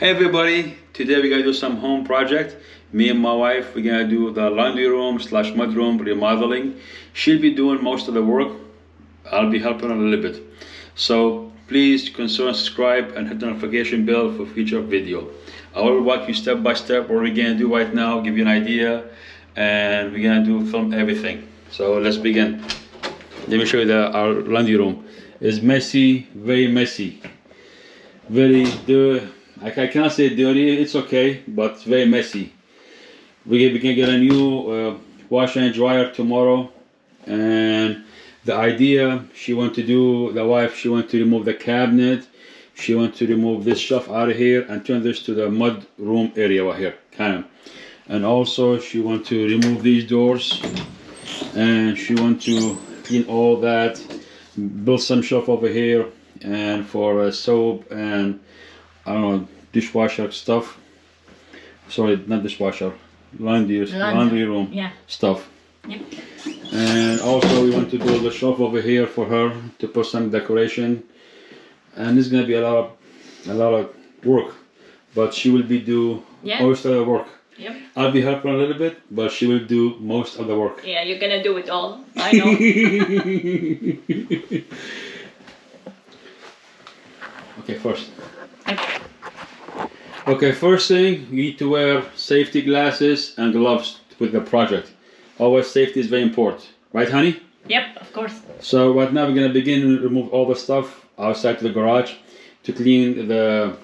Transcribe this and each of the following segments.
Everybody, today we're gonna do some home project. Me and my wife, we're gonna do the laundry room slash mudroom remodeling. She'll be doing most of the work. I'll be helping her a little bit. So please consider subscribe and hit the notification bell for future video. I will walk you step by step what we're gonna do right now, give you an idea, and we're gonna film everything. So let's begin. Let me show you our laundry room. It's messy, very messy. Very dirty. I cannot say dirty, it's okay, but it's very messy. We can get a new washer and dryer tomorrow, and the idea she want to do, the wife, she want to remove the cabinet, she want to remove this stuff out of here and turn this to the mud room area right here, kind of. And also she want to remove these doors, and she want to clean all that, build some shelf over here, and for soap and I don't know, dishwasher stuff. Sorry, not dishwasher, laundry room stuff. Yep. And also we want to build a shelf over here for her to put some decoration. And it's gonna be a lot of work, but she will be do most of the work. Yep. I'll be helping a little bit, but she will do most of the work. Yeah, you're gonna do it all. I know. Okay, first. Okay, first thing, you need to wear safety glasses and gloves with the project. Always safety is very important. Right, honey? Yep, of course. So right now we're going to begin to remove all the stuff outside to the garage to clean the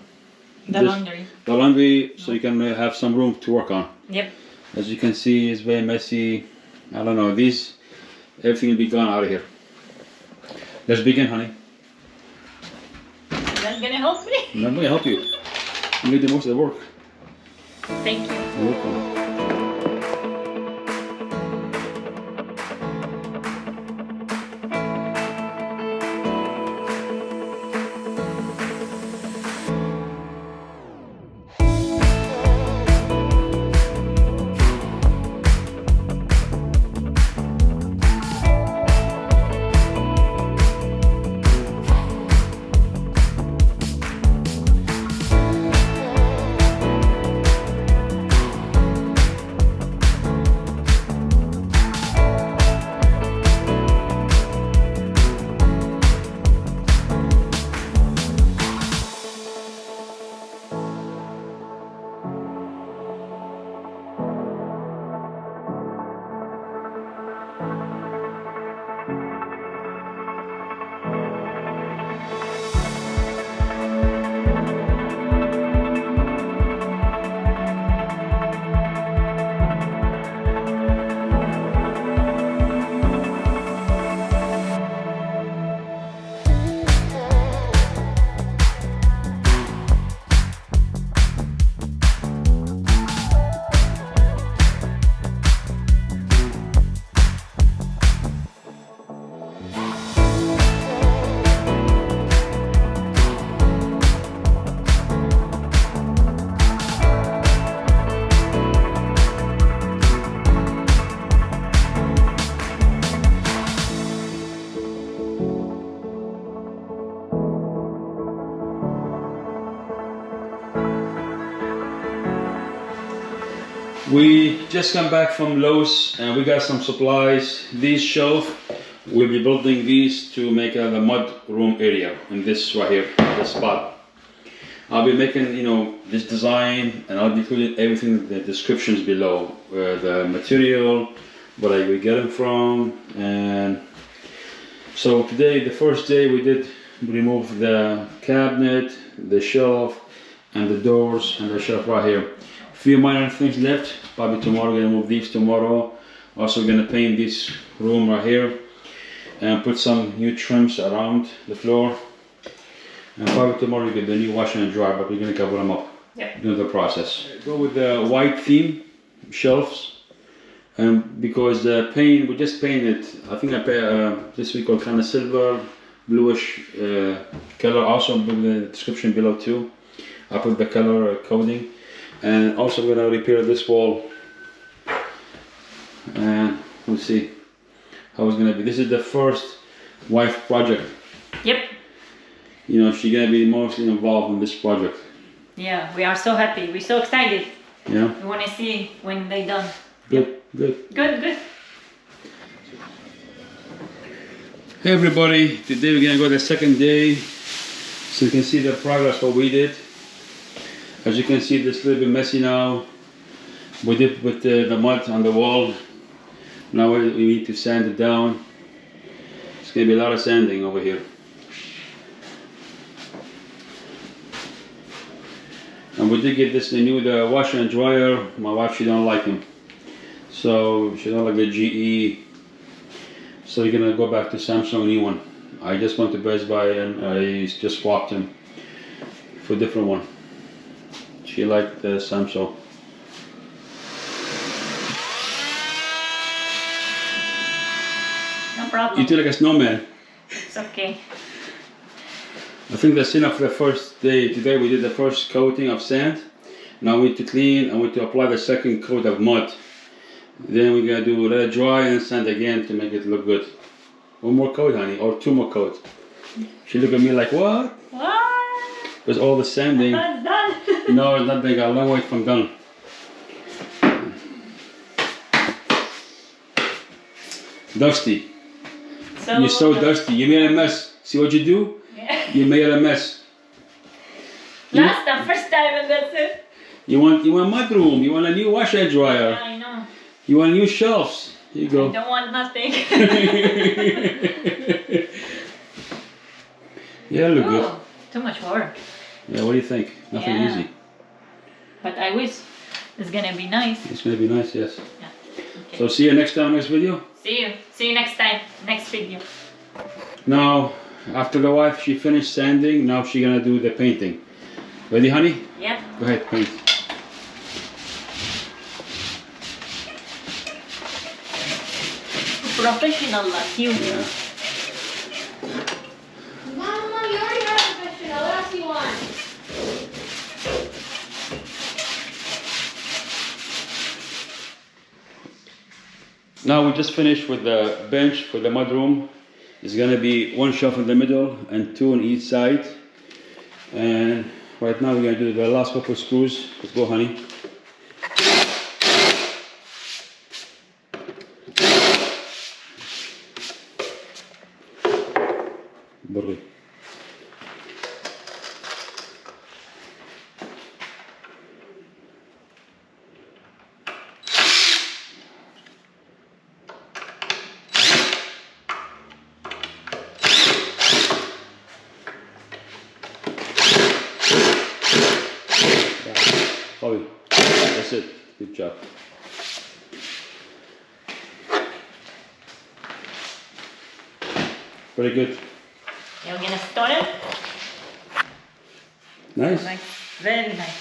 laundry. The laundry, so you can have some room to work on. Yep. As you can see, it's very messy. I don't know, everything will be gone out of here. Let's begin, honey. That's gonna help me? I'm going to help you. You do most of the work. Thank you. You're welcome. We just come back from Lowe's and we got some supplies. These shelves, we'll be building these to make the mud room area in this right here, this spot. I'll be making, this design, and I'll be including everything, the descriptions below, the material, what I will get them from. And so today, the first day, we did remove the cabinet, the shelf, and the doors, and the shelf right here. Few minor things left. Probably tomorrow we're gonna move these tomorrow. Also we're gonna paint this room right here and put some new trims around the floor. And probably tomorrow we get the new washer and dryer, but we're gonna cover them up during the process. Go with the white theme shelves, and because the paint, we just painted. I think this week kind of silver, bluish color. Also put the description below too. I put the color coding. And also I'm gonna repair this wall, and we'll see how it's gonna be. This is the first wife project. Yep. You know, she's gonna be mostly involved in this project. Yeah, we are so happy. We're so excited. Yeah. We want to see when they done. Good. Good. Good, good. Hey everybody, today we're gonna go the second day, so you can see the progress what we did. As you can see, this a little bit messy now. We did with the mud on the wall. Now we need to sand it down. It's gonna be a lot of sanding over here. And we did get this new the washer and dryer. My wife, she don't like him, so she don't like the GE. So we're gonna go back to Samsung new one. I just went to Best Buy and I just swapped him for a different one. She liked the Samsung. No problem. You feel like a snowman. It's okay. I think that's enough for the first day. Today we did the first coating of sand. Now we need to clean and we need to apply the second coat of mud. Then we're gonna do let it dry and sand again to make it look good. One more coat, honey, or two more coats. She looked at me like, what? What? With all the sanding. That's done. No, it's not. They got a long way from done. Dusty. So You're so dusty. You made a mess. See what you do? Yeah. You made a mess. Last time, first time, and that's it. You want mudroom. You want a new washer and dryer. Yeah, I know. You want new shelves. Here you go. I don't want nothing. Yeah, look good. Oh, too much work. Yeah, what do you think? Nothing Yeah. easy. But I wish it's gonna be nice. It's gonna be nice, yes. Yeah. Okay. So see you next time, next video. See you. See you next time. Next video. Now, after the wife, she finished sanding. Now she gonna do the painting. Ready, honey? Yep. Go ahead, paint. Professional like you. Yeah. Mama, you already have a professional. What else do you want? Now we just finished with the bench for the mudroom. It's gonna be one shelf in the middle and two on each side. And right now we're gonna do the last couple of screws. Let's go, honey. بري. قوي. That's it. Good job. Very good. You're gonna start it? Nice. Nice. Very nice.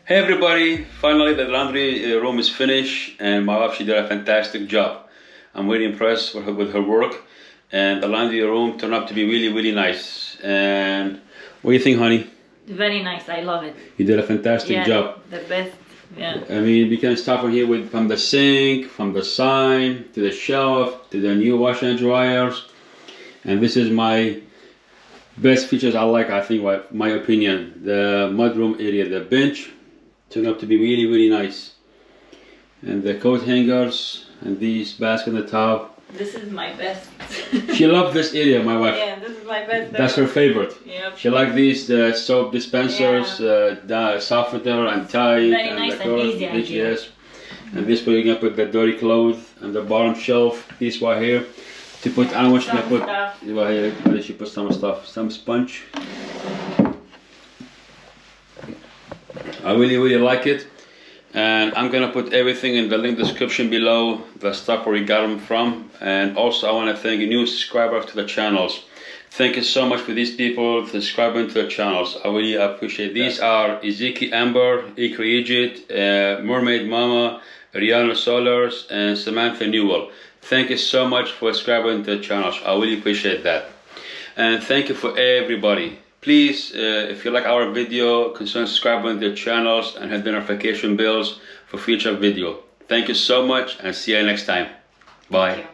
Hey everybody, finally the laundry room is finished and my wife, she did a fantastic job. I'm really impressed with her work, and the laundry room turned out to be really nice. And what do you think, honey? Very nice, I love it. You did a fantastic job. The best, yeah. I mean, we can start from here from the sink, from the sign, to the shelf, to the new washer and dryers. And this is my best features I like, I think, my opinion. The mudroom area, the bench, turned out to be really nice. And the coat hangers, and these baskets on the top. This is my best. She loved this area, my wife. Yeah, this is my best. That's her favorite. Yep. She liked these, the soap dispensers, the softener and Tide. Very nice and easy idea. Yes. And this where you're gonna put the dirty clothes on the bottom shelf. This right here. To put, I don't want you to put, right here, where she put some stuff, some sponge. I really like it. And I'm gonna put everything in the link description below, the stuff where we got them from. And also I want to thank new subscribers to the channels. Thank you so much for these people subscribing to the channels. I really appreciate. These are Ezekiel Amber, Ikra Egypt, Mermaid Mama, Rihanna Solars, and Samantha Newell. Thank you so much for subscribing to the channels. I really appreciate that. And thank you for everybody. Please, if you like our video, consider subscribing to the channels and hit the notification bells for future video. Thank you so much and see you next time. Bye.